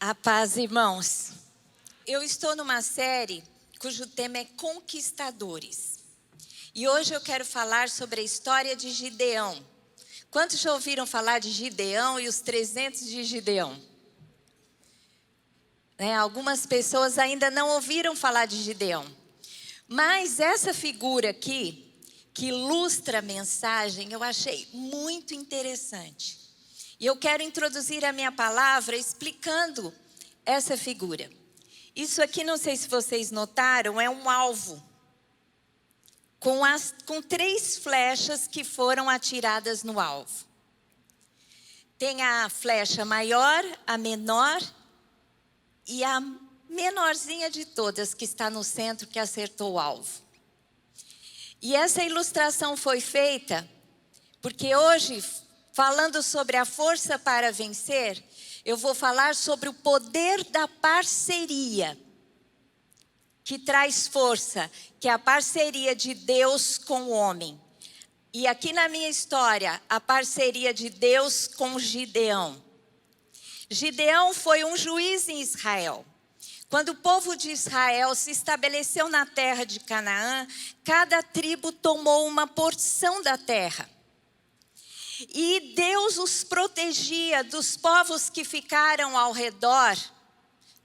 A paz, irmãos. Eu estou numa série cujo tema é Conquistadores. E hoje eu quero falar sobre a história de Gideão. Quantos já ouviram falar de Gideão e os 300 de Gideão? Algumas pessoas ainda não ouviram falar de Gideão. Mas essa figura aqui, que ilustra a mensagem, eu achei muito interessante. E eu quero introduzir a minha palavra explicando essa figura. Isso aqui, não sei se vocês notaram, é um alvo. Com 3 flechas que foram atiradas no alvo. Tem a flecha maior, a menor e a menorzinha de todas, que está no centro, que acertou o alvo. E essa ilustração foi feita porque hoje, falando sobre a força para vencer, eu vou falar sobre o poder da parceria, que traz força, que é a parceria de Deus com o homem. E aqui na minha história, a parceria de Deus com Gideão. Gideão foi um juiz em Israel. Quando o povo de Israel se estabeleceu na terra de Canaã, cada tribo tomou uma porção da terra. E Deus os protegia dos povos que ficaram ao redor,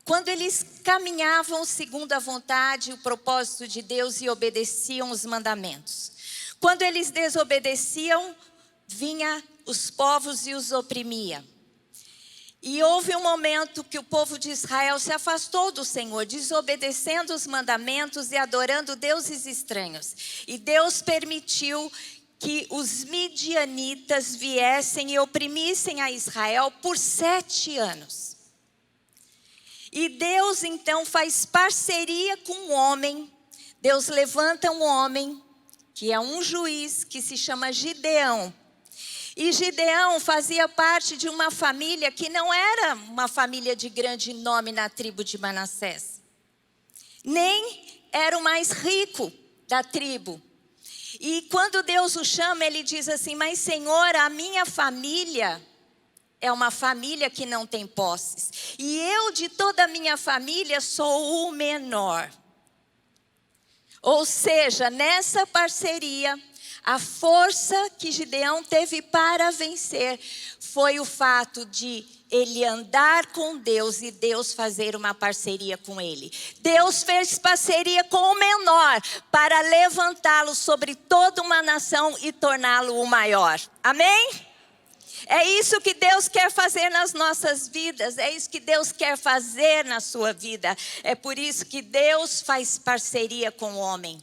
quando eles caminhavam segundo a vontade e o propósito de Deus e obedeciam os mandamentos. Quando eles desobedeciam, vinha os povos e os oprimia. E houve um momento que o povo de Israel se afastou do Senhor, desobedecendo os mandamentos e adorando deuses estranhos. E Deus permitiu que os midianitas viessem e oprimissem a Israel por 7 anos. E Deus então faz parceria com o homem. Deus levanta um homem, que é um juiz, que se chama Gideão. E Gideão fazia parte de uma família que não era uma família de grande nome na tribo de Manassés. Nem era o mais rico da tribo. E quando Deus o chama, ele diz assim: mas Senhor, a minha família é uma família que não tem posses. E eu de toda a minha família sou o menor. Ou seja, nessa parceria, a força que Gideão teve para vencer foi o fato de ele andar com Deus e Deus fazer uma parceria com ele. Deus fez parceria com o menor para levantá-lo sobre toda uma nação e torná-lo o maior. Amém? É isso que Deus quer fazer nas nossas vidas, é isso que Deus quer fazer na sua vida. É por isso que Deus faz parceria com o homem.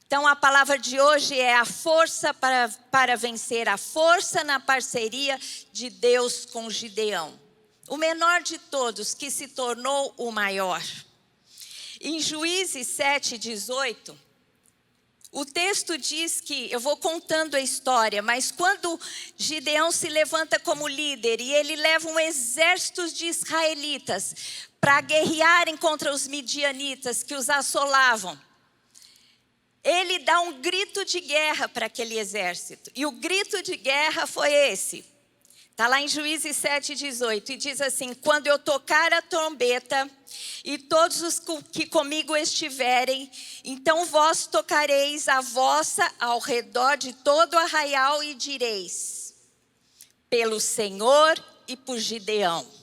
Então a palavra de hoje é a força para vencer, a força na parceria de Deus com Gideão. O menor de todos que se tornou o maior. Em Juízes 7:18, o texto diz que, eu vou contando a história, mas quando Gideão se levanta como líder e ele leva um exército de israelitas para guerrearem contra os midianitas que os assolavam, ele dá um grito de guerra para aquele exército. E o grito de guerra foi esse. Está lá em Juízes 7:18. E diz assim: quando eu tocar a trombeta e todos os que comigo estiverem, então vós tocareis a vossa ao redor de todo o arraial e direis: pelo Senhor e por Gideão.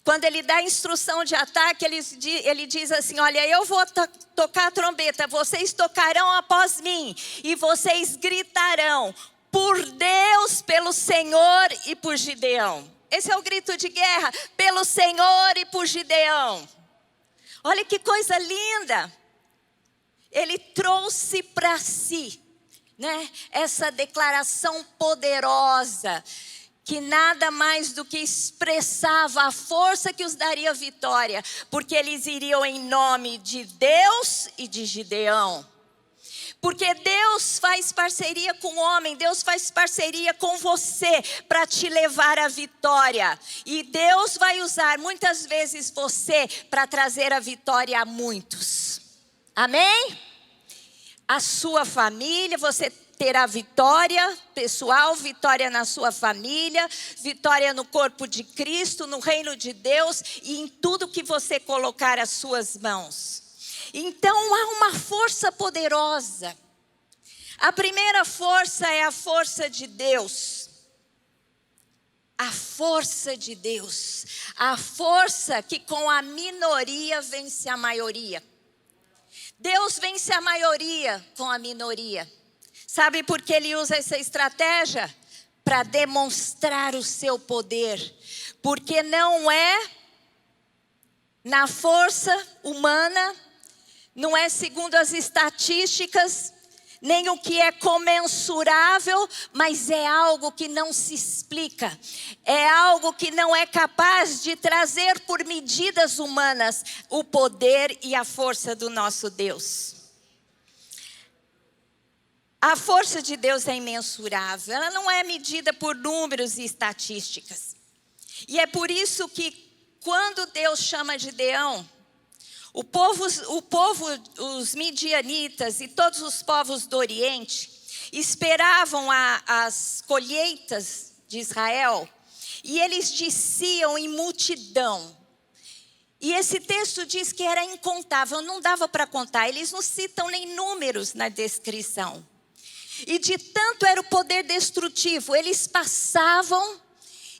Quando ele dá a instrução de ataque, ele diz assim: olha, eu vou tocar a trombeta, vocês tocarão após mim, e vocês gritarão: por Deus, pelo Senhor e por Gideão. Esse é o grito de guerra: pelo Senhor e por Gideão. Olha que coisa linda. Ele trouxe para si, essa declaração poderosa, que nada mais do que expressava a força que os daria vitória, porque eles iriam em nome de Deus e de Gideão. Porque Deus faz parceria com o homem, Deus faz parceria com você para te levar à vitória. E Deus vai usar muitas vezes você para trazer a vitória a muitos. Amém? a sua família, você terá vitória pessoal, vitória na sua família, vitória no corpo de Cristo, no reino de Deus e em tudo que você colocar as suas mãos. Então há uma força poderosa. A primeira força é a força de Deus. A força de Deus. A força que com a minoria vence a maioria. Deus vence a maioria com a minoria. Sabe por que ele usa essa estratégia? Para demonstrar o seu poder. Porque não é na força humana, não é segundo as estatísticas, nem o que é comensurável, mas é algo que não se explica. É algo que não é capaz de trazer por medidas humanas o poder e a força do nosso Deus. A força de Deus é imensurável, ela não é medida por números e estatísticas. E é por isso que quando Deus chama Gideão, o povo, os midianitas e todos os povos do Oriente esperavam as colheitas de Israel e eles desciam em multidão. E esse texto diz que era incontável, não dava para contar, eles não citam nem números na descrição. E de tanto era o poder destrutivo, eles passavam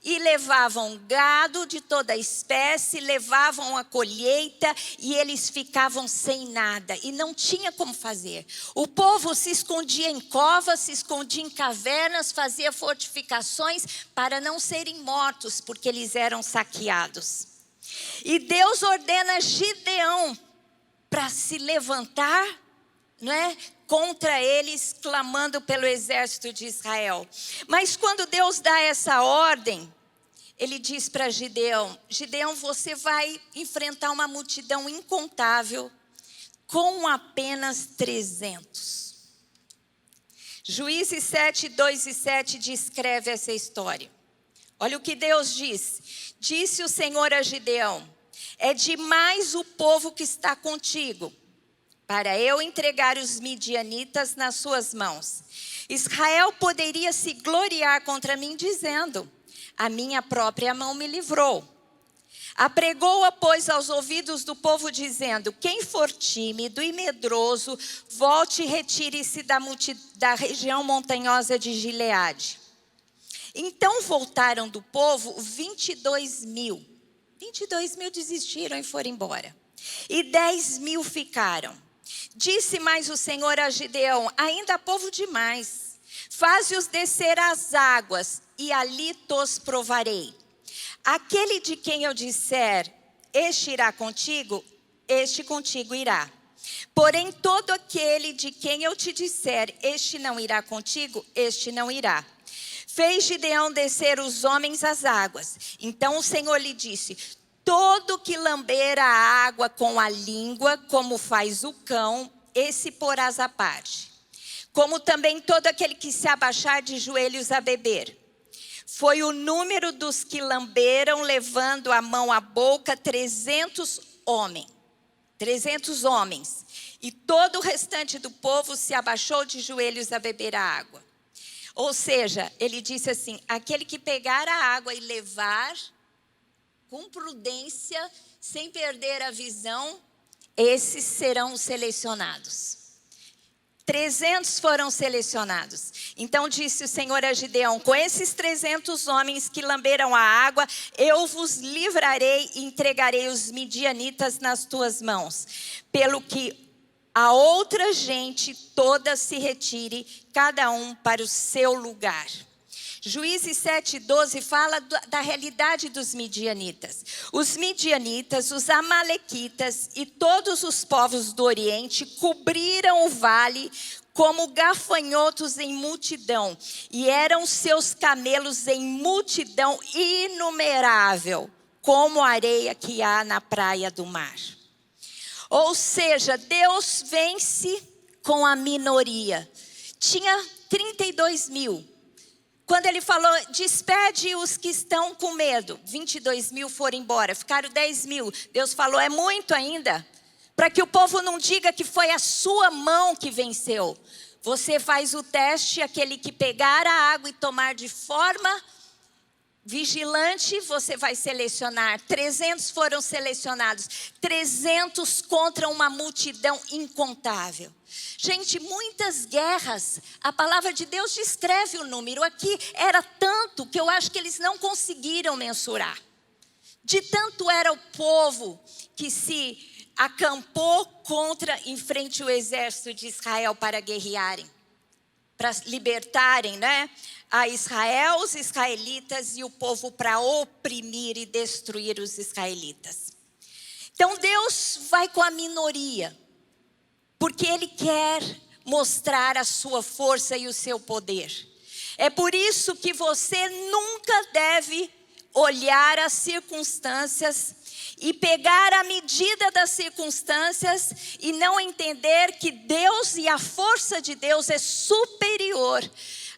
e levavam gado de toda espécie, levavam a colheita e eles ficavam sem nada. E não tinha como fazer. O povo se escondia em covas, se escondia em cavernas, fazia fortificações para não serem mortos, porque eles eram saqueados. E Deus ordena Gideão para se levantar, contra eles, clamando pelo exército de Israel. Mas quando Deus dá essa ordem, ele diz para Gideão: Gideão, você vai enfrentar uma multidão incontável com apenas 300. Juízes 7, 2 e 7 descreve essa história. Olha o que Deus diz. Disse o Senhor a Gideão: é demais o povo que está contigo, para eu entregar os midianitas nas suas mãos. Israel poderia se gloriar contra mim, dizendo: a minha própria mão me livrou. Apregou-a, pois, aos ouvidos do povo, dizendo: quem for tímido e medroso, volte e retire-se da região montanhosa de Gileade. Então voltaram do povo 22 mil. 22 mil desistiram e foram embora. E 10 mil ficaram. Disse mais o Senhor a Gideão: ainda há povo demais. Faze-os descer às águas, e ali tos provarei. Aquele de quem eu disser, este irá contigo, este contigo irá. Porém, todo aquele de quem eu te disser, este não irá contigo, este não irá. Fez Gideão descer os homens às águas. Então o Senhor lhe disse: todo que lamber a água com a língua, como faz o cão, esse porás à parte. Como também todo aquele que se abaixar de joelhos a beber. Foi o número dos que lamberam, levando a mão à boca, 300 homens. 300 homens. E todo o restante do povo se abaixou de joelhos a beber a água. Ou seja, ele disse assim: aquele que pegar a água e levar com prudência, sem perder a visão, esses serão selecionados. 300 foram selecionados. Então disse o Senhor a Gideão: com esses 300 homens que lamberam a água, eu vos livrarei e entregarei os midianitas nas tuas mãos. Pelo que a outra gente toda se retire, cada um para o seu lugar. Juízes 7:12 fala da realidade dos midianitas. Os midianitas, os amalequitas e todos os povos do Oriente cobriram o vale como gafanhotos em multidão, e eram seus camelos em multidão inumerável, como a areia que há na praia do mar. Ou seja, Deus vence com a minoria. Tinha 32 mil. Quando ele falou: despede os que estão com medo, 22 mil foram embora, ficaram 10 mil. Deus falou: é muito ainda, para que o povo não diga que foi a sua mão que venceu. Você faz o teste, aquele que pegar a água e tomar de forma vigilante, você vai selecionar. 300 foram selecionados. 300 contra uma multidão incontável. Gente, muitas guerras, a palavra de Deus descreve o número. Aqui era tanto que eu acho que eles não conseguiram mensurar. De tanto era o povo que se acampou em frente ao exército de Israel para guerrearem, para libertarem, né, a Israel, os israelitas e o povo para oprimir e destruir os israelitas. Então Deus vai com a minoria, porque Ele quer mostrar a sua força e o seu poder. É por isso que você nunca deve olhar as circunstâncias e pegar a medida das circunstâncias e não entender que Deus e a força de Deus é superior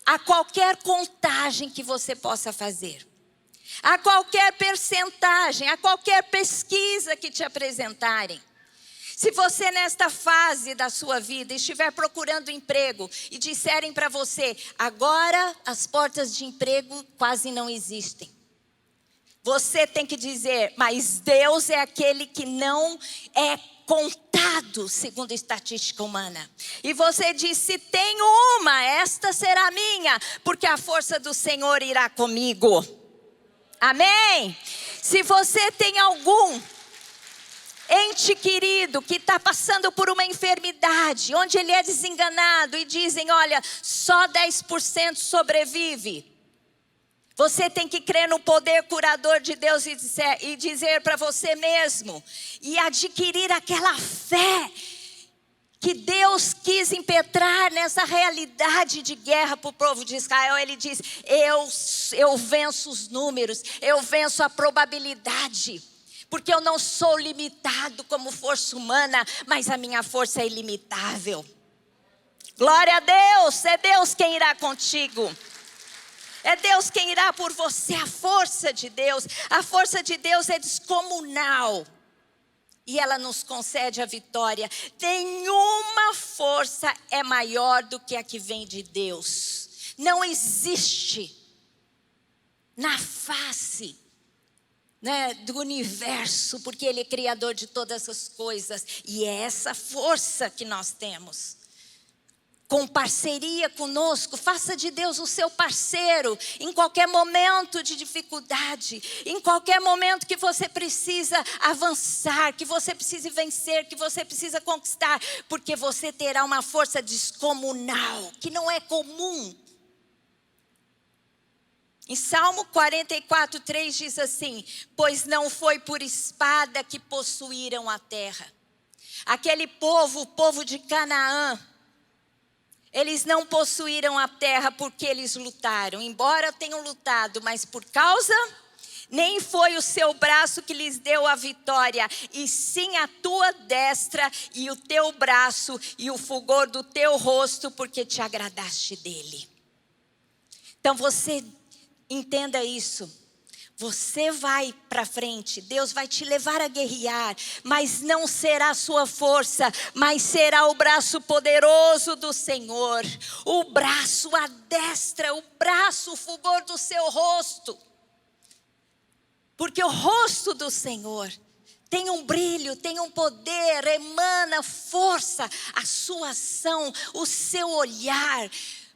a qualquer contagem que você possa fazer, a qualquer percentagem, a qualquer pesquisa que te apresentarem. Se você nesta fase da sua vida estiver procurando emprego e disserem para você, agora as portas de emprego quase não existem. Você tem que dizer, mas Deus é aquele que não é contado segundo a estatística humana. E você diz, se tem uma, esta será minha, porque a força do Senhor irá comigo. Amém? Se você tem algum ente querido que está passando por uma enfermidade, onde ele é desenganado e dizem, olha, só 10% sobrevive. Você tem que crer no poder curador de Deus e dizer para você mesmo, e adquirir aquela fé que Deus quis impetrar nessa realidade de guerra para o povo de Israel. Ele diz, eu venço os números, eu venço a probabilidade, porque eu não sou limitado como força humana, mas a minha força é ilimitável. Glória a Deus, é Deus quem irá contigo. É Deus quem irá por você, a força de Deus. A força de Deus é descomunal. E ela nos concede a vitória. Nenhuma força é maior do que a que vem de Deus. Não existe na face, né, do universo, porque Ele é criador de todas as coisas. E é essa força que nós temos. Com parceria conosco, faça de Deus o seu parceiro em qualquer momento de dificuldade, em qualquer momento que você precisa avançar, que você precisa vencer, que você precisa conquistar, porque você terá uma força descomunal, que não é comum. Em Salmo 44:3 diz assim, pois não foi por espada que possuíram a terra. Aquele povo, o povo de Canaã, eles não possuíram a terra porque eles lutaram. Embora tenham lutado, mas por causa, nem foi o seu braço que lhes deu a vitória, e sim a tua destra e o teu braço e o fulgor do teu rosto, porque te agradaste dele. Então você entenda isso. Você vai para frente, Deus vai te levar a guerrear, mas não será a sua força, mas será o braço poderoso do Senhor. O braço, a destra, o braço, o fulgor do seu rosto. Porque o rosto do Senhor tem um brilho, tem um poder, emana força, a sua ação, o seu olhar.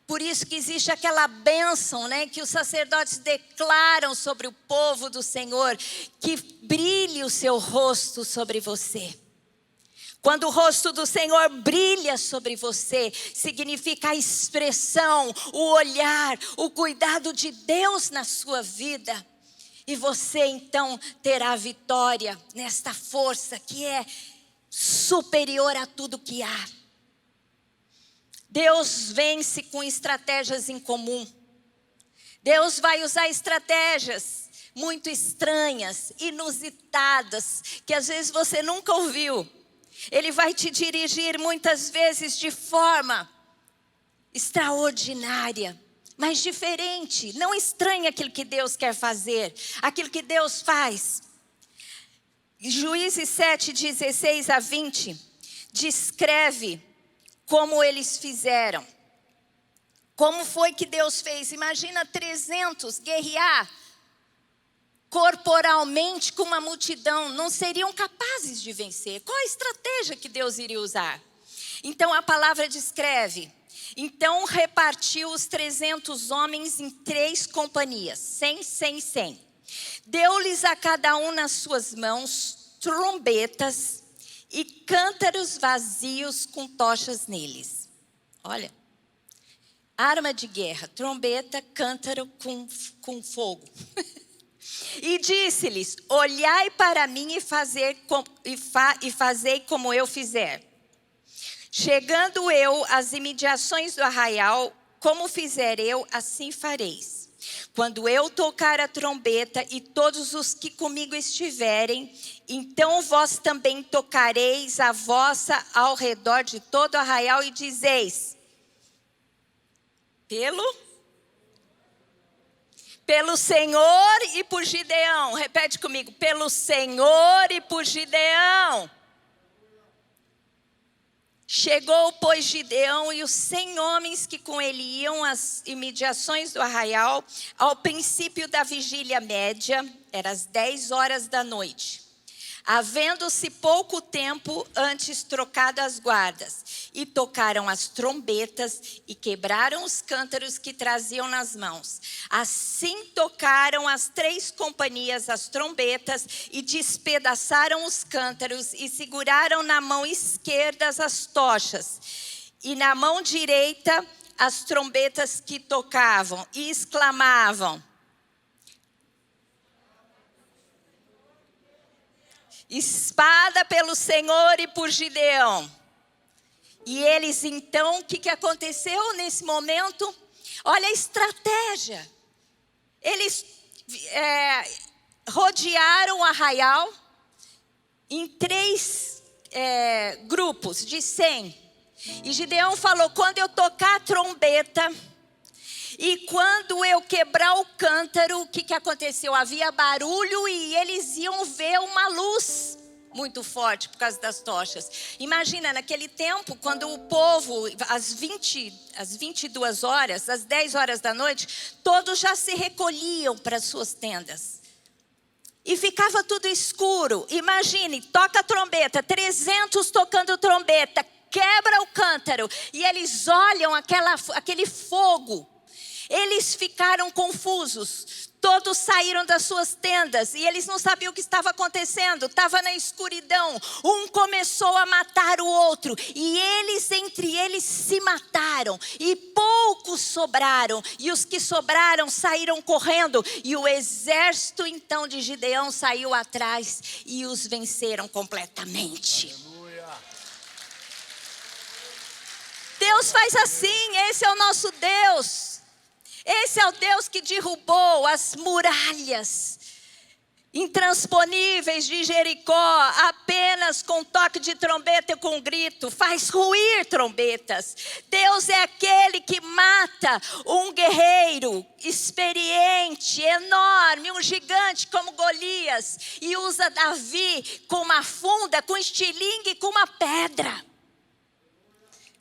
Por isso que existe aquela bênção, né, que os sacerdotes declaram sobre o povo do Senhor, que brilhe o seu rosto sobre você. Quando o rosto do Senhor brilha sobre você, significa a expressão, o olhar, o cuidado de Deus na sua vida. E você então terá vitória nesta força que é superior a tudo que há. Deus vence com estratégias em comum. Deus vai usar estratégias muito estranhas, inusitadas, que às vezes você nunca ouviu. Ele vai te dirigir muitas vezes de forma extraordinária, mas diferente. Não estranhe aquilo que Deus quer fazer, aquilo que Deus faz. Juízes 7, 16 a 20, descreve como eles fizeram. Como foi que Deus fez? Imagina 300 guerrear corporalmente com uma multidão. Não seriam capazes de vencer. Qual a estratégia que Deus iria usar? Então a palavra descreve. Então repartiu os 300 homens em 3 companhias. 100, 100, 100. Deu-lhes a cada um nas suas mãos trombetas e cântaros vazios com tochas neles. Olha. Arma de guerra, trombeta, cântaro com fogo. E disse-lhes, olhai para mim e fazei como eu fizer. Chegando eu às imediações do arraial, como fizer eu, assim fareis. Quando eu tocar a trombeta e todos os que comigo estiverem, então vós também tocareis a vossa ao redor de todo o arraial e dizeis, pelo Senhor e por Gideão. Repete comigo. Pelo Senhor e por Gideão. Chegou, pois, Gideão e os 100 homens que com ele iam às imediações do arraial, ao princípio da vigília média, eram as 10 horas da noite. Havendo-se pouco tempo antes trocado as guardas, e tocaram as trombetas e quebraram os cântaros que traziam nas mãos. Assim tocaram as 3 companhias as trombetas e despedaçaram os cântaros e seguraram na mão esquerda as tochas e na mão direita as trombetas que tocavam e exclamavam, espada pelo Senhor e por Gideão. E eles então, o que aconteceu nesse momento? Olha a estratégia. Eles rodearam o arraial em 3 grupos de 100. E Gideão falou, quando eu tocar a trombeta e quando eu quebrar o cântaro, o que aconteceu? Havia barulho e eles iam ver uma luz muito forte por causa das tochas. Imagina, naquele tempo, quando o povo, às 22 horas, às 10 horas da noite, todos já se recolhiam para suas tendas. E ficava tudo escuro. Imagine, toca a trombeta, 300 tocando trombeta, quebra o cântaro e eles olham aquele fogo. Eles ficaram confusos, todos saíram das suas tendas e eles não sabiam o que estava acontecendo, estava na escuridão. Um começou a matar o outro e entre eles se mataram e poucos sobraram. E os que sobraram saíram correndo e o exército então de Gideão saiu atrás e os venceram completamente. Aleluia. Deus faz assim, esse é o nosso Deus. Esse é o Deus que derrubou as muralhas intransponíveis de Jericó, apenas com toque de trombeta e com grito, faz ruir trombetas. Deus é aquele que mata um guerreiro experiente, enorme, um gigante como Golias, e usa Davi com uma funda, com estilingue e com uma pedra.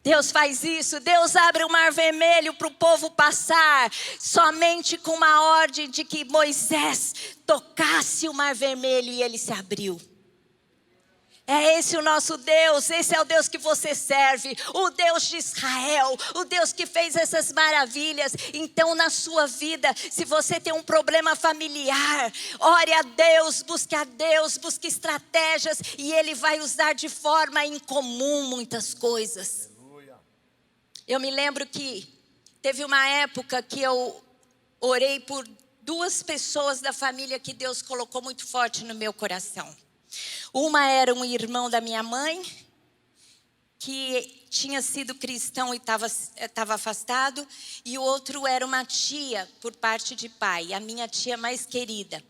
Deus faz isso, Deus abre o mar vermelho para o povo passar, somente com uma ordem de que Moisés tocasse o mar vermelho e ele se abriu. É esse o nosso Deus, esse é o Deus que você serve, o Deus de Israel, o Deus que fez essas maravilhas. Então na sua vida, se você tem um problema familiar, ore a Deus, busque estratégias e Ele vai usar de forma incomum muitas coisas. Eu me lembro que teve uma época que eu orei por 2 pessoas da família que Deus colocou muito forte no meu coração. Uma era um irmão da minha mãe, que tinha sido cristão e estava afastado. E o outro era uma tia por parte de pai, a minha tia mais querida.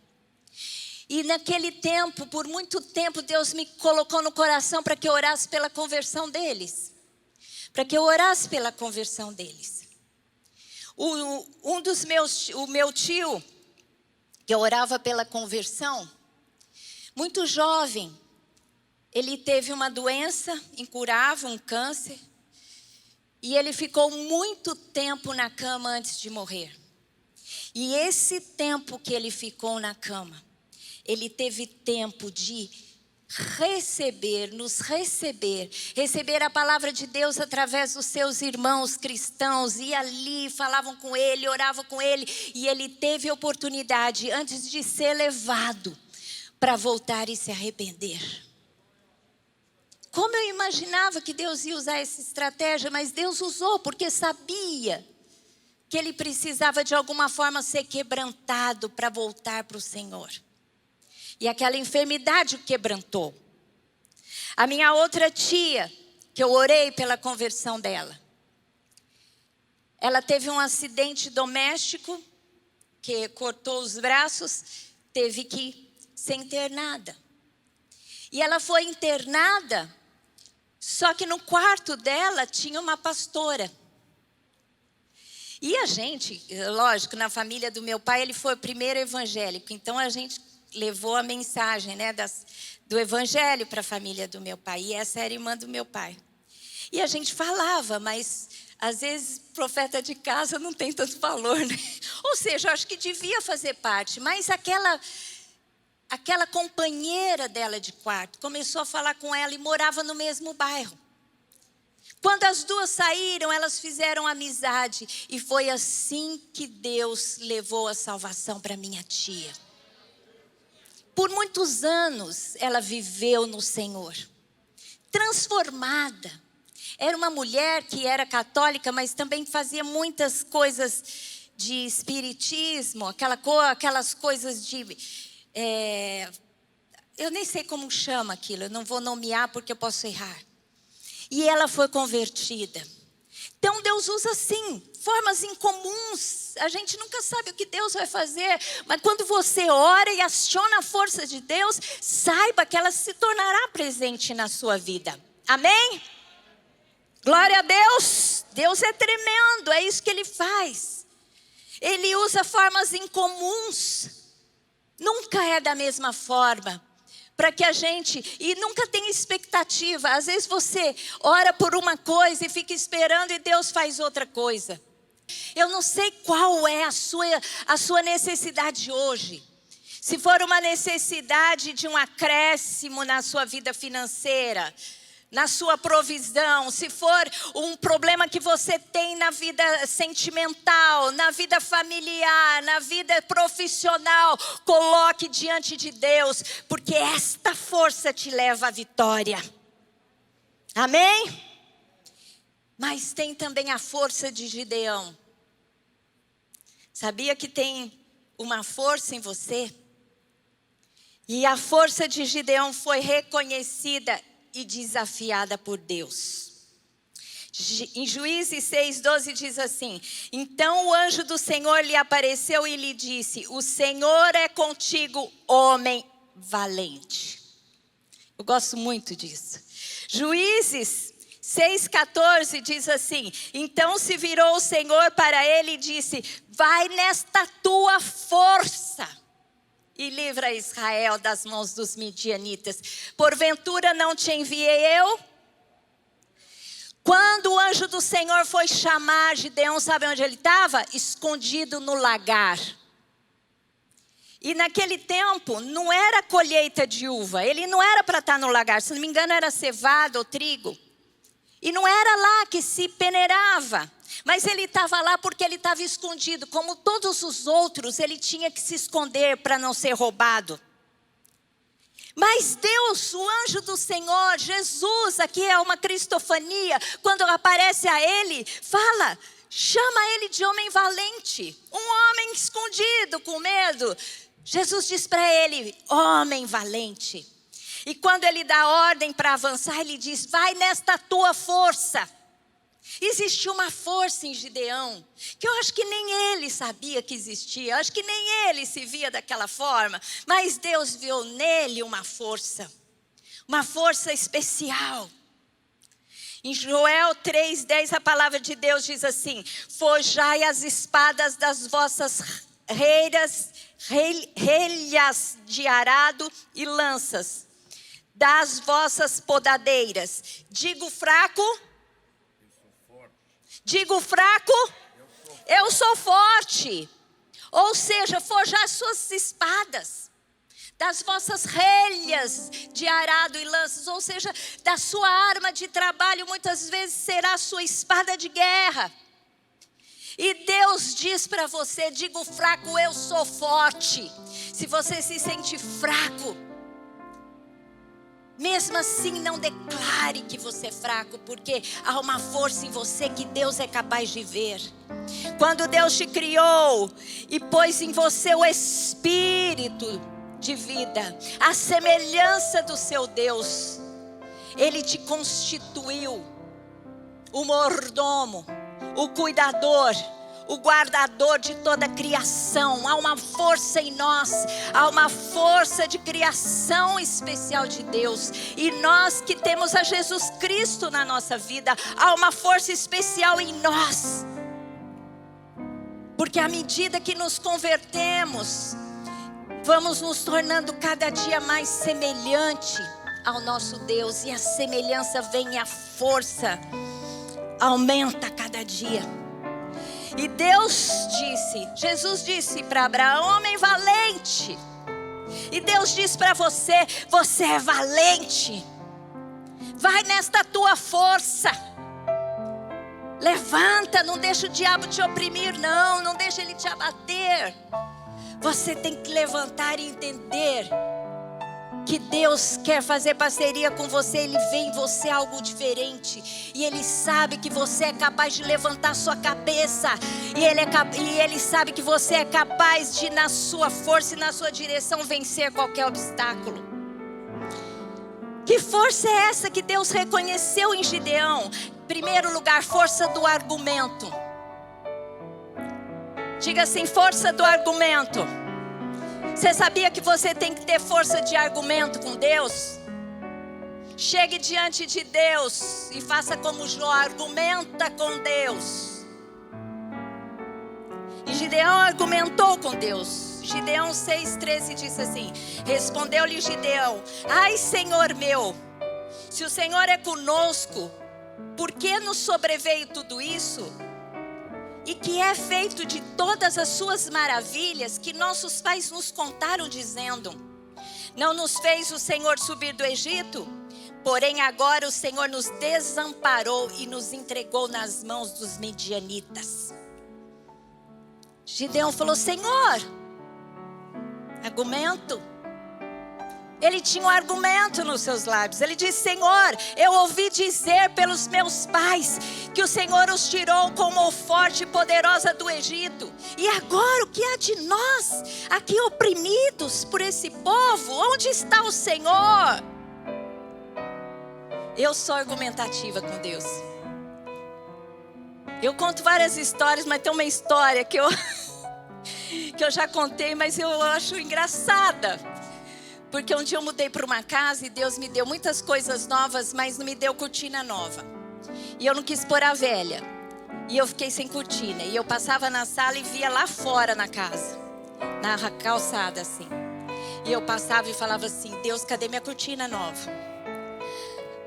E naquele tempo, por muito tempo, Deus me colocou no coração para que eu orasse pela conversão deles. O meu tio, que eu orava pela conversão, Muito jovem, ele teve uma doença incurável, um câncer. E ele ficou muito tempo na cama antes de morrer. E esse tempo que ele ficou na cama, ele teve tempo de receber a palavra de Deus através dos seus irmãos cristãos. Ia ali, falavam com ele, oravam com ele. E ele teve oportunidade, antes de ser levado, para voltar e se arrepender. Como eu imaginava que Deus ia usar essa estratégia, mas Deus usou porque sabia que ele precisava de alguma forma ser quebrantado para voltar para o Senhor. E aquela enfermidade o quebrantou. A minha outra tia, que eu orei pela conversão dela, ela teve um acidente doméstico que cortou os braços, teve que ser internada. E ela foi internada, só que no quarto dela tinha uma pastora. E a gente, lógico, na família do meu pai, ele foi o primeiro evangélico. Então a gente levou a mensagem, né, do evangelho para a família do meu pai. E essa era a irmã do meu pai. E a gente falava, mas às vezes profeta de casa não tem tanto valor, né? Ou seja, eu acho que devia fazer parte. Mas aquela companheira dela de quarto começou a falar com ela e morava no mesmo bairro. Quando as duas saíram, elas fizeram amizade. E foi assim que Deus levou a salvação para minha tia. Por muitos anos ela viveu no Senhor, transformada. Era uma mulher que era católica, mas também fazia muitas coisas de espiritismo, aquelas coisas de... eu nem sei como chama aquilo, eu não vou nomear porque eu posso errar. E ela foi convertida. Então Deus usa sim, formas incomuns. A gente nunca sabe o que Deus vai fazer. Mas quando você ora e aciona a força de Deus, saiba que ela se tornará presente na sua vida. Amém? Glória a Deus. Deus é tremendo, é isso que Ele faz. Ele usa formas incomuns. Nunca é da mesma forma. Para que a gente, e nunca tem expectativa. Às vezes você ora por uma coisa e fica esperando e Deus faz outra coisa. Eu não sei qual é a sua necessidade hoje. Se for uma necessidade de um acréscimo na sua vida financeira, na sua provisão, se for um problema que você tem na vida sentimental, na vida familiar, na vida profissional, coloque diante de Deus, porque esta força te leva à vitória. Amém? Mas tem também a força de Gideão. Sabia que tem uma força em você? E a força de Gideão foi reconhecida e desafiada por Deus. Em Juízes 6:12 diz assim: então o anjo do Senhor lhe apareceu e lhe disse: o Senhor é contigo, homem valente. Eu gosto muito disso. Juízes 6:14 diz assim: então se virou o Senhor para ele e disse: vai nesta tua força e livra Israel das mãos dos midianitas. Porventura não te enviei eu? Quando o anjo do Senhor foi chamar Gideão, sabe onde ele estava? Escondido no lagar. E naquele tempo não era colheita de uva. Ele não era para estar no lagar. Se não me engano era cevada ou trigo. E não era lá que se peneirava. Mas ele estava lá porque ele estava escondido. Como todos os outros, ele tinha que se esconder para não ser roubado. Mas Deus, o anjo do Senhor, Jesus, aqui é uma cristofania, quando aparece a ele, chama ele de homem valente. Um homem escondido, com medo. Jesus diz para ele, homem valente. E quando ele dá ordem para avançar, ele diz, vai nesta tua força. Existia uma força em Gideão, que eu acho que nem ele sabia que existia, eu acho que nem ele se via daquela forma, mas Deus viu nele uma força especial. Em Joel 3:10 a palavra de Deus diz assim: forjai as espadas das vossas relhas de arado e lanças das vossas podadeiras. Digo fraco, eu sou forte. Ou seja, forjar suas espadas, das vossas relhas de arado e lanças, ou seja, da sua arma de trabalho, muitas vezes será a sua espada de guerra. E Deus diz para você: digo fraco, eu sou forte. Se você se sente fraco, mesmo assim não declare que você é fraco, porque há uma força em você que Deus é capaz de ver. Quando Deus te criou e pôs em você o espírito de vida, a semelhança do seu Deus, Ele te constituiu o mordomo, o cuidador, o guardador de toda a criação. Há uma força em nós, há uma força de criação especial de Deus. E nós que temos a Jesus Cristo na nossa vida, há uma força especial em nós. Porque à medida que nos convertemos, vamos nos tornando cada dia mais semelhante ao nosso Deus. E a semelhança vem e a força aumenta cada dia. E Jesus disse para Abraão: homem valente. E Deus diz para você: você é valente. Vai nesta tua força. Levanta, não deixa o diabo te oprimir, não deixa ele te abater. Você tem que levantar e entender que Deus quer fazer parceria com você. Ele vê em você algo diferente. E Ele sabe que você é capaz de levantar sua cabeça. E Ele sabe que você é capaz de, na sua força e na sua direção, vencer qualquer obstáculo. Que força é essa que Deus reconheceu em Gideão? Em primeiro lugar, força do argumento. Diga assim: força do argumento. Você sabia que você tem que ter força de argumento com Deus? Chegue diante de Deus e faça como Jó, argumenta com Deus. E Gideão argumentou com Deus. Gideão 6,13 disse assim: respondeu-lhe Gideão: ai, Senhor meu, se o Senhor é conosco, por que nos sobreveio tudo isso? E que é feito de todas as suas maravilhas que nossos pais nos contaram, dizendo: não nos fez o Senhor subir do Egito? Porém agora o Senhor nos desamparou e nos entregou nas mãos dos medianitas. Gideão falou: Senhor, argumento. Ele tinha um argumento nos seus lábios. Ele disse: Senhor, eu ouvi dizer pelos meus pais que o Senhor os tirou com mão forte e poderosa do Egito. E agora o que há de nós aqui oprimidos por esse povo? Onde está o Senhor? Eu sou argumentativa com Deus. Eu conto várias histórias, mas tem uma história que eu já contei, mas eu acho engraçada. Porque um dia eu mudei para uma casa e Deus me deu muitas coisas novas, mas não me deu cortina nova. E eu não quis pôr a velha. E eu fiquei sem cortina. E eu passava na sala e via lá fora na casa, na calçada assim. E eu passava e falava assim: Deus, cadê minha cortina nova?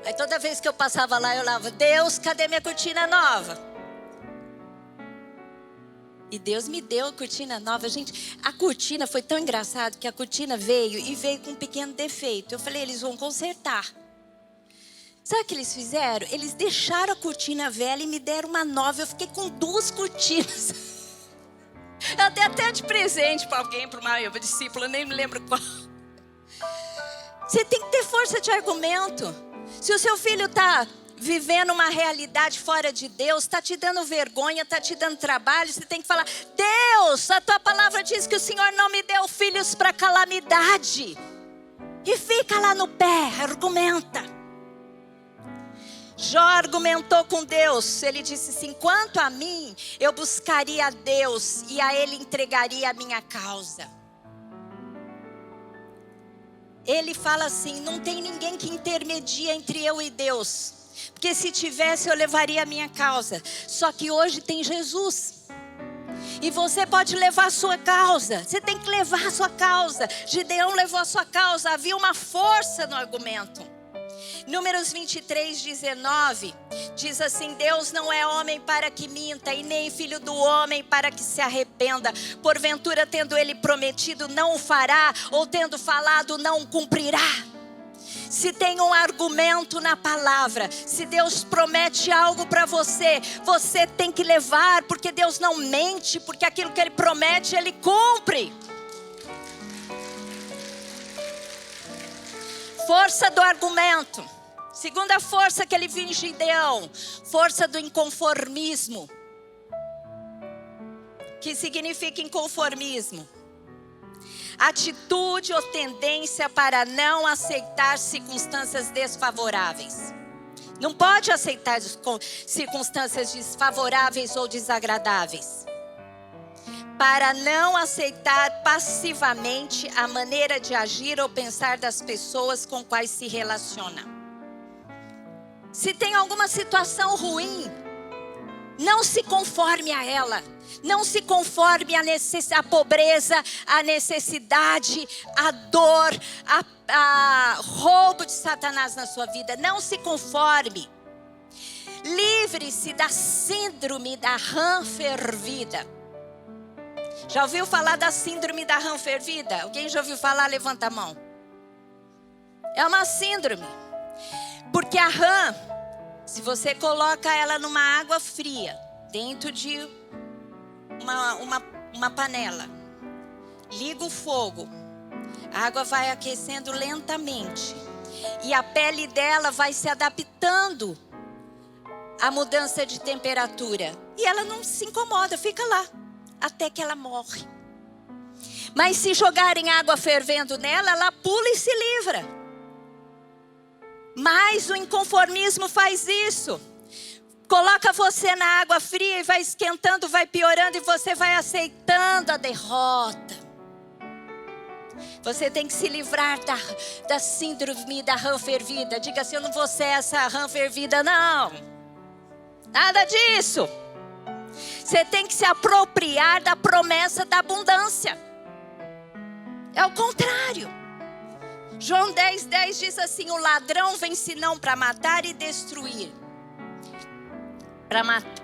Aí toda vez que eu passava lá, eu falava: Deus, cadê minha cortina nova? E Deus me deu a cortina nova. Gente, a cortina foi tão engraçado que a cortina veio com um pequeno defeito. Eu falei: eles vão consertar. Sabe o que eles fizeram? Eles deixaram a cortina velha e me deram uma nova. Eu fiquei com 2 cortinas. Eu dei até de presente para alguém, para uma discípula, nem me lembro qual. Você tem que ter força de argumento. Se o seu filho está vivendo uma realidade fora de Deus, está te dando vergonha, está te dando trabalho, você tem que falar: Deus, a tua palavra diz que o Senhor não me deu filhos para calamidade. E fica lá no pé, argumenta. Jó argumentou com Deus. Ele disse assim: quanto a mim, eu buscaria a Deus e a Ele entregaria a minha causa. Ele fala assim: não tem ninguém que intermedia entre eu e Deus. Porque se tivesse, eu levaria a minha causa. Só que hoje tem Jesus. E você pode levar a sua causa. Você tem que levar a sua causa. Gideão levou a sua causa. Havia uma força no argumento. Números 23:19 diz assim: Deus não é homem para que minta, e nem filho do homem para que se arrependa. Porventura, tendo ele prometido, não o fará, ou tendo falado, não o cumprirá. Se tem um argumento na palavra, se Deus promete algo para você, você tem que levar, porque Deus não mente, porque aquilo que Ele promete, Ele cumpre. Força do argumento. Segunda força que ele viu em Gideão, força do inconformismo. Que significa inconformismo? Atitude ou tendência para não aceitar circunstâncias desfavoráveis. Não pode aceitar circunstâncias desfavoráveis ou desagradáveis. Para não aceitar passivamente a maneira de agir ou pensar das pessoas com quais se relaciona. Se tem alguma situação ruim, não se conforme a ela. Não se conforme à pobreza, à necessidade, à dor, a roubo de Satanás na sua vida. Não se conforme. Livre-se da síndrome da rã fervida. Já ouviu falar da síndrome da rã fervida? Alguém já ouviu falar? Levanta a mão. É uma síndrome. Porque a rã, se você coloca ela numa água fria, dentro de uma panela, liga o fogo, a água vai aquecendo lentamente e a pele dela vai se adaptando à mudança de temperatura e ela não se incomoda, fica lá até que ela morre. Mas se jogarem água fervendo nela, ela pula e se livra. Mas o inconformismo faz isso. Coloca você na água fria e vai esquentando, vai piorando e você vai aceitando a derrota. Você tem que se livrar da síndrome da rã fervida. Diga assim: eu não vou ser essa rã fervida, não. Nada disso. Você tem que se apropriar da promessa da abundância. É o contrário. João 10:10 diz assim: o ladrão vem senão para matar e destruir.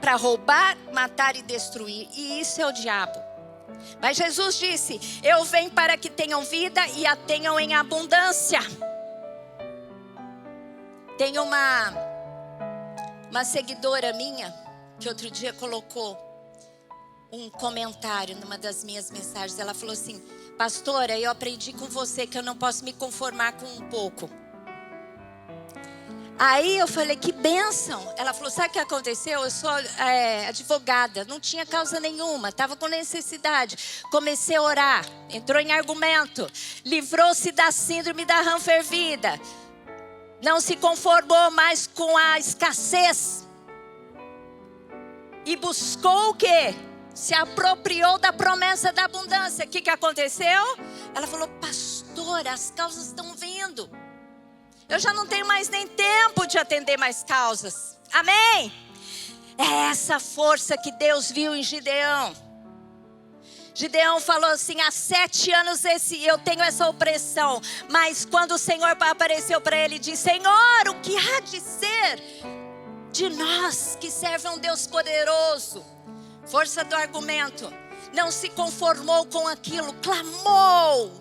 Para roubar, matar e destruir. E isso é o diabo. Mas Jesus disse: eu venho para que tenham vida e a tenham em abundância. Tem uma seguidora minha que outro dia colocou um comentário numa das minhas mensagens. Ela falou assim: pastora, eu aprendi com você que eu não posso me conformar com um pouco. Aí eu falei: que bênção. Ela falou: sabe o que aconteceu? Eu sou advogada, não tinha causa nenhuma, estava com necessidade. Comecei a orar, entrou em argumento, livrou-se da síndrome da rã fervida. Não se conformou mais com a escassez. E buscou o quê? Se apropriou da promessa da abundância. O que aconteceu? Ela falou: pastora, as causas estão vindo. Eu já não tenho mais nem tempo de atender mais causas. Amém? É essa força que Deus viu em Gideão. Gideão falou assim: há 7 anos eu tenho essa opressão. Mas quando o Senhor apareceu para ele, disse: Senhor, o que há de ser de nós que serve a um Deus poderoso? Força do argumento. Não se conformou com aquilo, clamou.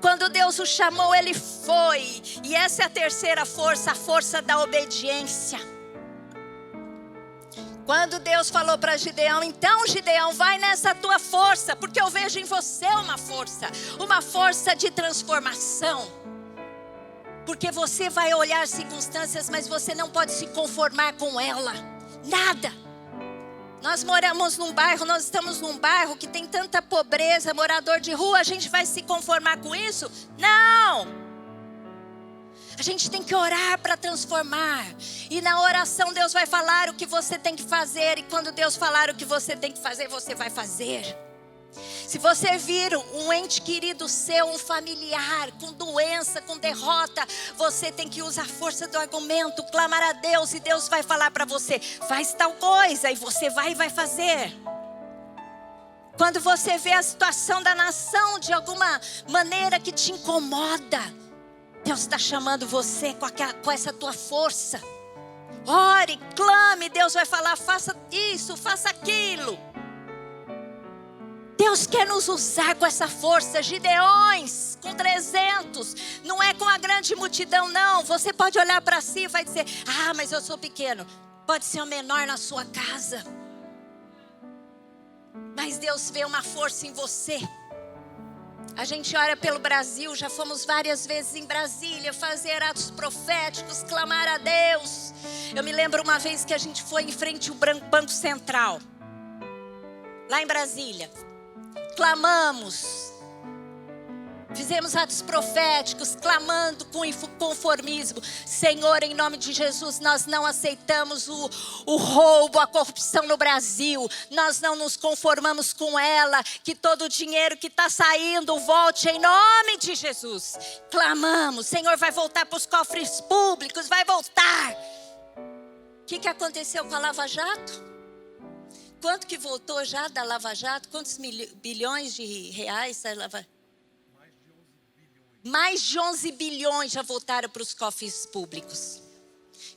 Quando Deus o chamou, ele foi. E essa é a terceira força, a força da obediência. Quando Deus falou para Gideão: então Gideão, vai nessa tua força, porque eu vejo em você uma força de transformação. Porque você vai olhar circunstâncias, mas você não pode se conformar com ela. Nada. Nós estamos num bairro que tem tanta pobreza, morador de rua, a gente vai se conformar com isso? Não! A gente tem que orar para transformar. E na oração Deus vai falar o que você tem que fazer. E quando Deus falar o que você tem que fazer, você vai fazer. Se você vir um ente querido seu, um familiar com doença, com derrota, você tem que usar a força do argumento, clamar a Deus, e Deus vai falar para você: faz tal coisa, e você vai fazer. Quando você vê a situação da nação de alguma maneira que te incomoda, Deus está chamando você com essa tua força. Ore, clame, Deus vai falar, faça isso, faça aquilo. Deus quer nos usar com essa força. Gideões com 300, não é com a grande multidão não. Você pode olhar para si e vai dizer, mas eu sou pequeno. Pode ser o menor na sua casa, mas Deus vê uma força em você. A gente ora pelo Brasil, já fomos várias vezes em Brasília fazer atos proféticos, clamar a Deus. Eu me lembro uma vez que a gente foi em frente ao Banco Central, lá em Brasília. Clamamos, fizemos atos proféticos, clamando com inconformismo. Senhor, em nome de Jesus, nós não aceitamos o roubo, a corrupção no Brasil. Nós não nos conformamos com ela. Que todo o dinheiro que está saindo volte em nome de Jesus. Clamamos, Senhor, vai voltar para os cofres públicos, vai voltar. O que aconteceu com a Lava Jato? Quanto que voltou já da Lava Jato? Quantos bilhões de reais? Mais de 11 bilhões já voltaram para os cofres públicos.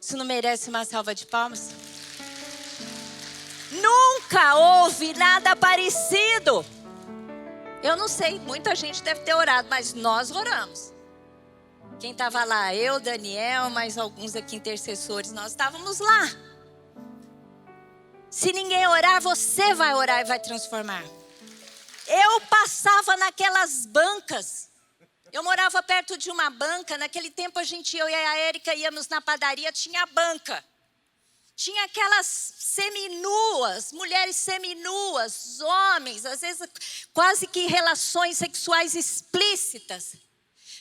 Isso não merece uma salva de palmas? Nunca houve nada parecido. Eu não sei, muita gente deve ter orado, mas nós oramos. Quem estava lá? Eu, Daniel, mais alguns aqui intercessores, nós estávamos lá. Se ninguém orar, você vai orar e vai transformar. Eu passava naquelas bancas. Eu morava perto de uma banca. Naquele tempo eu e a Érica íamos na padaria, tinha banca. Tinha aquelas seminuas, mulheres seminuas, homens, às vezes quase que relações sexuais explícitas.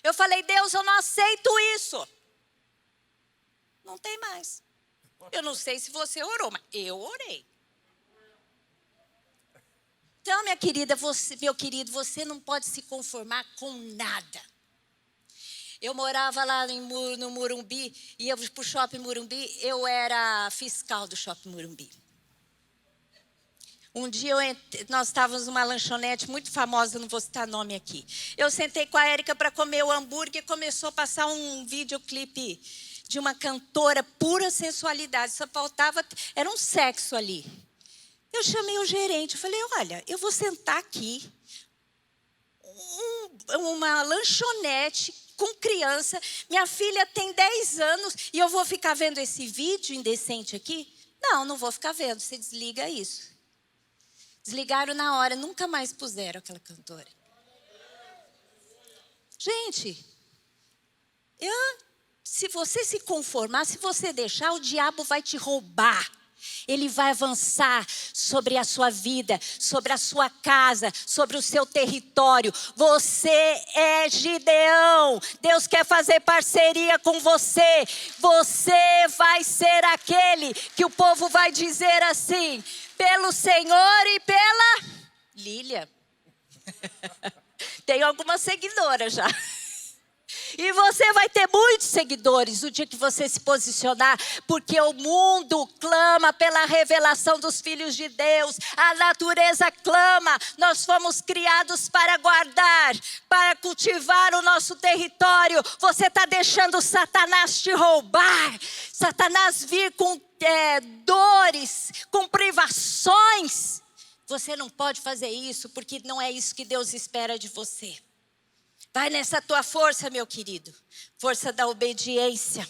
Eu falei, Deus, eu não aceito isso. Não tem mais. Eu não sei se você orou, mas eu orei. Então, minha querida, meu querido, você não pode se conformar com nada. Eu morava lá no Morumbi, ia para o Shopping Morumbi, eu era fiscal do Shopping Morumbi. Um dia nós estávamos numa lanchonete muito famosa, não vou citar nome aqui. Eu sentei com a Érica para comer o hambúrguer e começou a passar um videoclipe de uma cantora, pura sensualidade, só faltava, era um sexo ali. Eu chamei o gerente, eu falei, olha, eu vou sentar aqui, uma lanchonete com criança, minha filha tem 10 anos e eu vou ficar vendo esse vídeo indecente aqui? Não vou ficar vendo, você desliga isso. Desligaram na hora, nunca mais puseram aquela cantora. Gente, se você se conformar, se você deixar, o diabo vai te roubar. Ele vai avançar sobre a sua vida, sobre a sua casa, sobre o seu território. Você é Gideão. Deus quer fazer parceria com você. Você vai ser aquele que o povo vai dizer assim, pelo Senhor e pela Lília. Tem algumas seguidoras já. E você vai ter muitos seguidores o dia que você se posicionar, porque o mundo clama pela revelação dos filhos de Deus, a natureza clama, nós fomos criados para guardar, para cultivar o nosso território. Você está deixando Satanás te roubar, Satanás vir com dores, com privações. Você não pode fazer isso, porque não é isso que Deus espera de você. Vai nessa tua força, meu querido. Força da obediência.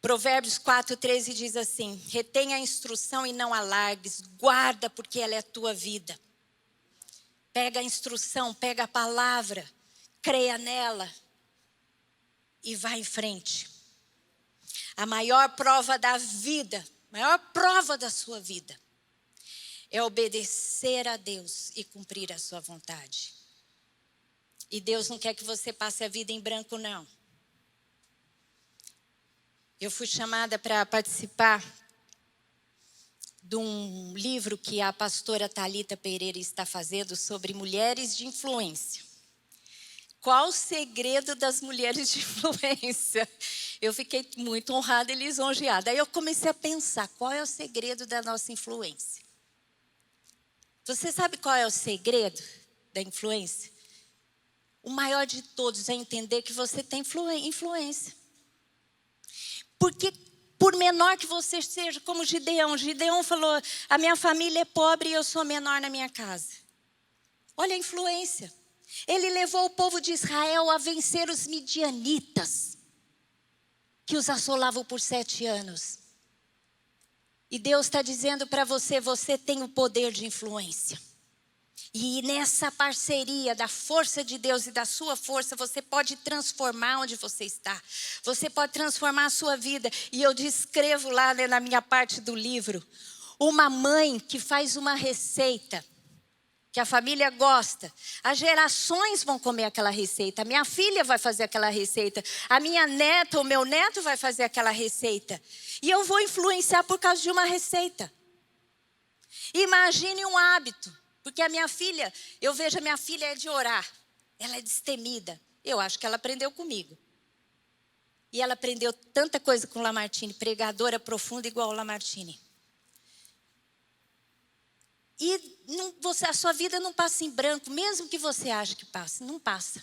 Provérbios 4:13 diz assim: retenha a instrução e não alargues. Guarda, porque ela é a tua vida. Pega a instrução, pega a palavra. Creia nela. E vai em frente. A maior prova da vida, a maior prova da sua vida, é obedecer a Deus e cumprir a sua vontade. E Deus não quer que você passe a vida em branco, não. Eu fui chamada para participar de um livro que a pastora Thalita Pereira está fazendo sobre mulheres de influência. Qual o segredo das mulheres de influência? Eu fiquei muito honrada e lisonjeada. Aí eu comecei a pensar, qual é o segredo da nossa influência? Você sabe qual é o segredo da influência? O maior de todos é entender que você tem influência. Porque por menor que você seja, como Gideão falou, a minha família é pobre e eu sou menor na minha casa. Olha a influência. Ele levou o povo de Israel a vencer os midianitas, que os assolavam por 7 anos. E Deus está dizendo para você, você tem o poder de influência. E nessa parceria da força de Deus e da sua força, você pode transformar onde você está. Você pode transformar a sua vida. E eu descrevo lá, né, na minha parte do livro, uma mãe que faz uma receita que a família gosta. As gerações vão comer aquela receita. A minha filha vai fazer aquela receita. A minha neta, o meu neto vai fazer aquela receita. E eu vou influenciar por causa de uma receita. Imagine um hábito. Porque a minha filha, eu vejo a minha filha é de orar. Ela é destemida. Eu acho que ela aprendeu comigo. E ela aprendeu tanta coisa com o Lamartine. Pregadora profunda igual o Lamartine. E a sua vida não passa em branco, mesmo que você ache que passe, não passa.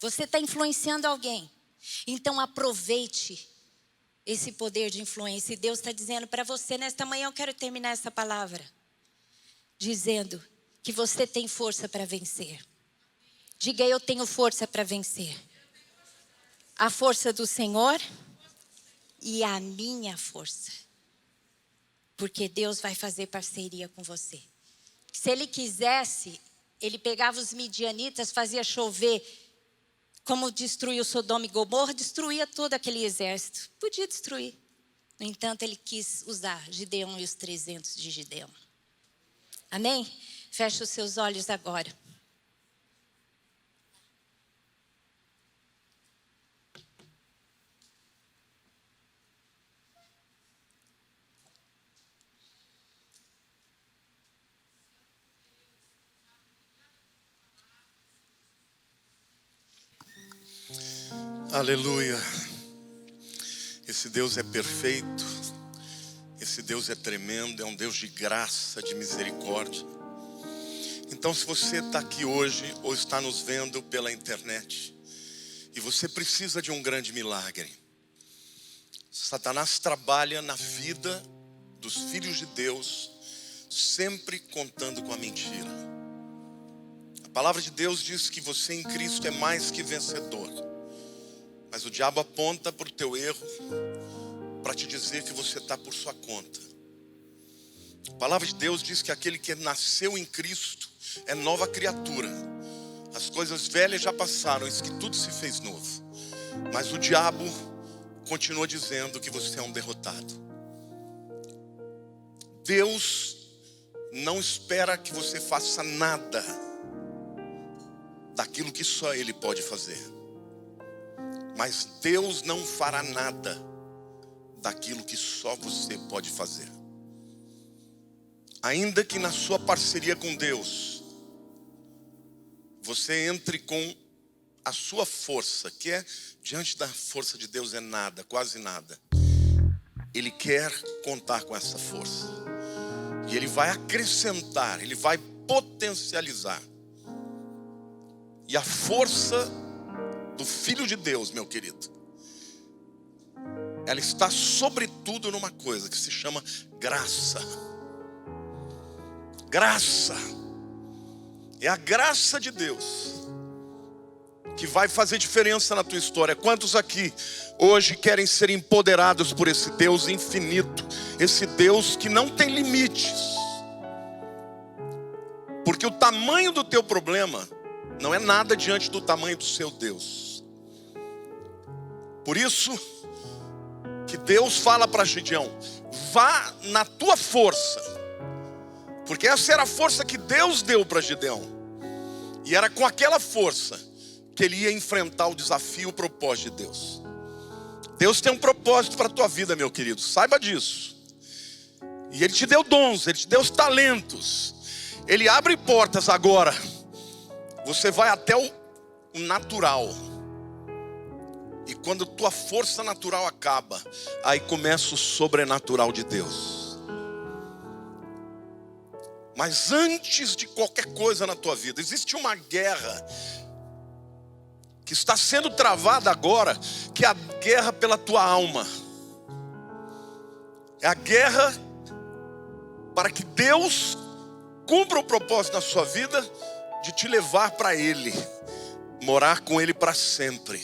Você está influenciando alguém. Então aproveite esse poder de influência. E Deus está dizendo para você, nesta manhã eu quero terminar essa palavra, dizendo que você tem força para vencer. Diga, eu tenho força para vencer. A força do Senhor e a minha força. Porque Deus vai fazer parceria com você. Se Ele quisesse, Ele pegava os midianitas, fazia chover, como destruiu Sodoma e Gomorra, destruía todo aquele exército. Podia destruir. No entanto, Ele quis usar Gideão e os 300 de Gideão. Amém? Feche os seus olhos agora. Aleluia. Esse Deus é perfeito. Esse Deus é tremendo. É um Deus de graça, de misericórdia. Então, se você está aqui hoje ou está nos vendo pela internet e você precisa de um grande milagre, Satanás trabalha na vida dos filhos de Deus, sempre contando com a mentira. A palavra de Deus diz que você em Cristo é mais que vencedor. Mas o diabo aponta para o teu erro, para te dizer que você está por sua conta. A palavra de Deus diz que aquele que nasceu em Cristo é nova criatura. As coisas velhas já passaram, isso que tudo se fez novo. Mas o diabo continua dizendo que você é um derrotado. Deus não espera que você faça nada daquilo que só Ele pode fazer. Mas Deus não fará nada daquilo que só você pode fazer. Ainda que na sua parceria com Deus, você entre com a sua força, que é diante da força de Deus é nada, quase nada. Ele quer contar com essa força. E Ele vai acrescentar, Ele vai potencializar. E a força do Filho de Deus, meu querido, ela está sobretudo numa coisa que se chama graça. Graça. É a graça de Deus que vai fazer diferença na tua história. Quantos aqui hoje querem ser empoderados por esse Deus infinito, esse Deus que não tem limites? Porque o tamanho do teu problema não é nada diante do tamanho do seu Deus. Por isso que Deus fala para Gideão: vá na tua força. Porque essa era a força que Deus deu para Gideão. E era com aquela força que ele ia enfrentar o desafio, o propósito de Deus. Deus tem um propósito para a tua vida, meu querido. Saiba disso. E Ele te deu dons, Ele te deu os talentos. Ele abre portas agora. Você vai até o natural. E quando tua força natural acaba, aí começa o sobrenatural de Deus. Mas antes de qualquer coisa na tua vida, existe uma guerra que está sendo travada agora, que é a guerra pela tua alma. É a guerra para que Deus cumpra o propósito na sua vida de te levar para Ele, morar com Ele para sempre.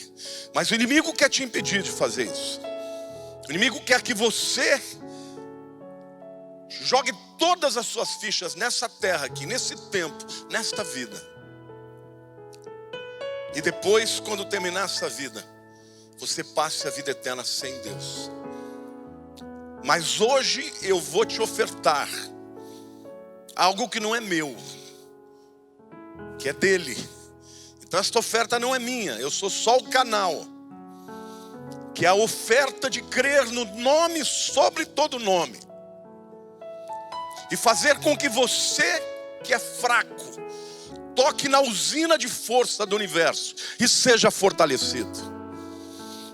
Mas o inimigo quer te impedir de fazer isso. O inimigo quer que você jogue todas as suas fichas nessa terra aqui, nesse tempo, nesta vida. E depois, quando terminar essa vida, você passe a vida eterna sem Deus. Mas hoje eu vou te ofertar algo que não é meu, que é dele. Então esta oferta não é minha, eu sou só o canal. Que é a oferta de crer no nome sobre todo nome. E fazer com que você, que é fraco, toque na usina de força do universo e seja fortalecido.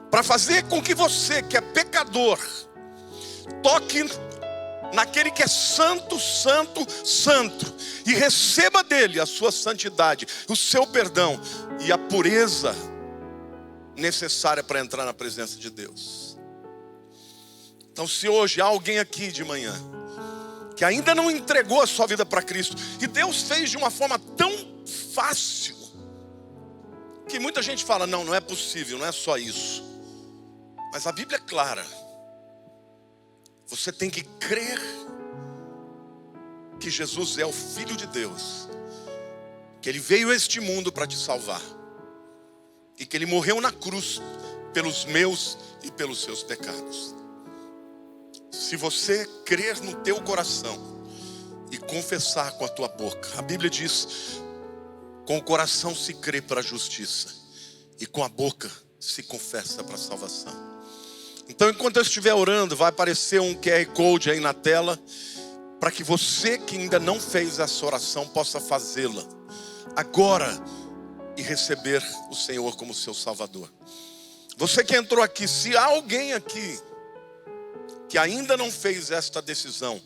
Para fazer com que você, que é pecador, toque naquele que é santo, santo, santo, e receba dele a sua santidade, o seu perdão e a pureza necessária para entrar na presença de Deus. Então, se hoje há alguém aqui de manhã que ainda não entregou a sua vida para Cristo, e Deus fez de uma forma tão fácil, que muita gente fala, não é possível, não é só isso. Mas a Bíblia é clara. Você tem que crer que Jesus é o Filho de Deus, que Ele veio a este mundo para te salvar, e que Ele morreu na cruz pelos meus e pelos seus pecados. Se você crer no teu coração e confessar com a tua boca, a Bíblia diz, com o coração se crê para a justiça e com a boca se confessa para a salvação. Então, enquanto eu estiver orando, vai aparecer um QR Code aí na tela, para que você que ainda não fez essa oração possa fazê-la agora e receber o Senhor como seu Salvador. Você que entrou aqui, se há alguém aqui que ainda não fez esta decisão,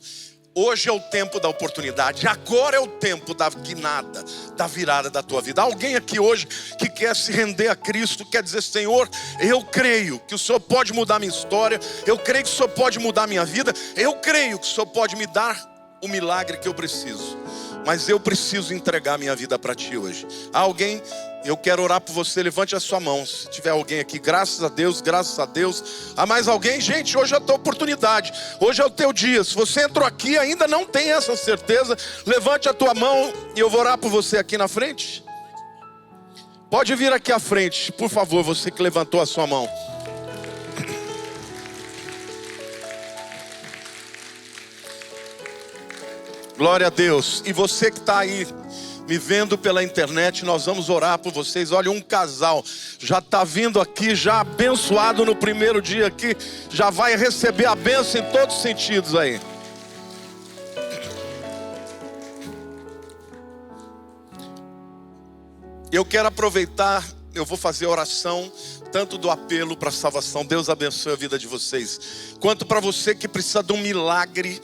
hoje é o tempo da oportunidade, agora é o tempo da guinada, da virada da tua vida. Alguém aqui hoje que quer se render a Cristo, quer dizer, Senhor, eu creio que o Senhor pode mudar minha história, eu creio que o Senhor pode mudar minha vida, eu creio que o Senhor pode me dar o milagre que eu preciso, mas eu preciso entregar minha vida para Ti hoje. Há alguém? Eu quero orar por você, levante a sua mão. Se tiver alguém aqui, graças a Deus, graças a Deus. Há mais alguém? Gente, hoje é a tua oportunidade, hoje é o teu dia. Se você entrou aqui e ainda não tem essa certeza, levante a tua mão e eu vou orar por você aqui na frente. Pode vir aqui à frente, por favor, você que levantou a sua mão. Glória a Deus. E você que está aí me vendo pela internet, nós vamos orar por vocês. Olha, um casal já está vindo aqui, já abençoado no primeiro dia aqui, já vai receber a bênção em todos os sentidos aí. Eu quero aproveitar, eu vou fazer oração, tanto do apelo para a salvação, Deus abençoe a vida de vocês, quanto para você que precisa de um milagre,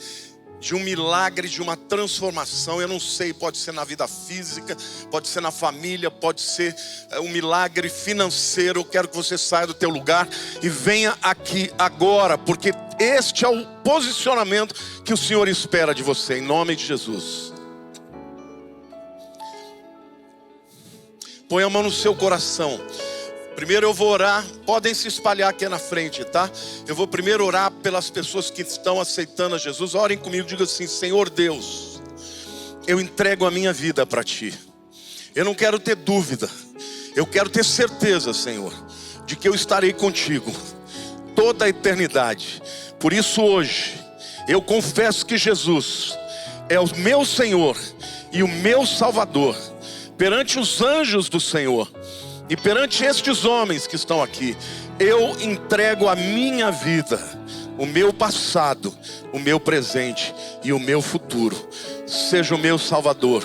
de uma transformação. Eu não sei, pode ser na vida física, pode ser na família, pode ser um milagre financeiro. Eu quero que você saia do teu lugar e venha aqui agora, porque este é o posicionamento que o Senhor espera de você, em nome de Jesus. Põe a mão no seu coração. Primeiro eu vou orar, podem se espalhar aqui na frente, tá? Eu vou primeiro orar pelas pessoas que estão aceitando a Jesus. Orem comigo, diga assim: Senhor Deus, eu entrego a minha vida para Ti. Eu não quero ter dúvida, eu quero ter certeza, Senhor, de que eu estarei contigo toda a eternidade. Por isso hoje, eu confesso que Jesus é o meu Senhor e o meu Salvador, perante os anjos do Senhor. E perante estes homens que estão aqui, eu entrego a minha vida, o meu passado, o meu presente e o meu futuro. Seja o meu Salvador.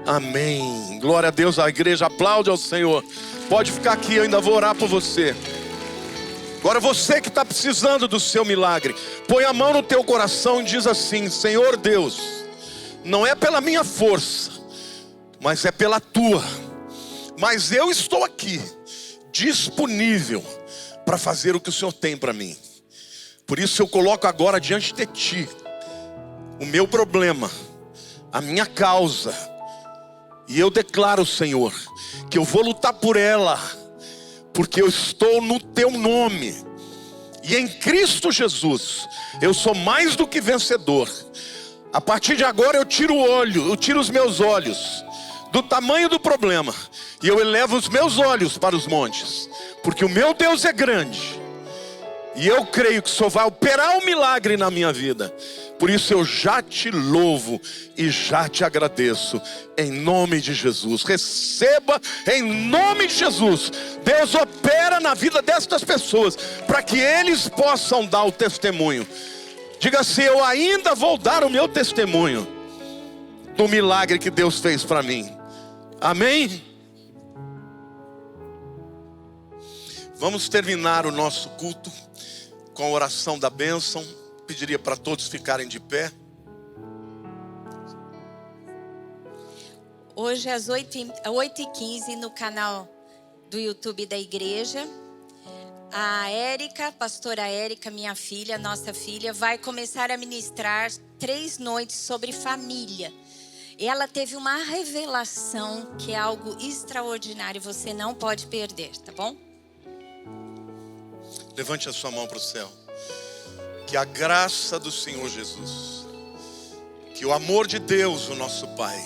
Amém. Glória a Deus, a igreja aplaude ao Senhor. Pode ficar aqui, eu ainda vou orar por você. Agora você que está precisando do seu milagre, põe a mão no teu coração e diz assim: Senhor Deus, não é pela minha força, mas é pela tua. Mas eu estou aqui, disponível para fazer o que o Senhor tem para mim. Por isso eu coloco agora diante de ti o meu problema, a minha causa. E eu declaro, Senhor, que eu vou lutar por ela, porque eu estou no teu nome. E em Cristo Jesus, eu sou mais do que vencedor. A partir de agora eu tiro os meus olhos do tamanho do problema, e eu elevo os meus olhos para os montes, porque o meu Deus é grande, e eu creio que o Senhor vai operar um milagre na minha vida. Por isso eu já te louvo e já te agradeço, em nome de Jesus. Receba em nome de Jesus. Deus opera na vida destas pessoas, para que eles possam dar o testemunho. Diga assim: eu ainda vou dar o meu testemunho do milagre que Deus fez para mim. Amém? Vamos terminar o nosso culto com a oração da bênção. Pediria para todos ficarem de pé. Hoje às 8h15 no canal do YouTube da igreja, a Érica, pastora Érica, minha filha, nossa filha, vai começar a ministrar 3 noites sobre família. Ela teve uma revelação que é algo extraordinário, você não pode perder, tá bom? Levante a sua mão para o céu. Que a graça do Senhor Jesus, que o amor de Deus, o nosso Pai,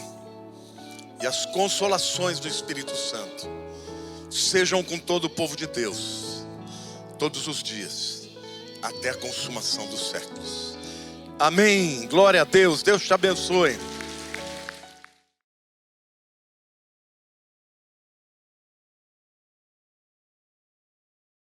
e as consolações do Espírito Santo sejam com todo o povo de Deus, todos os dias, até a consumação dos séculos. Amém. Glória a Deus. Deus te abençoe.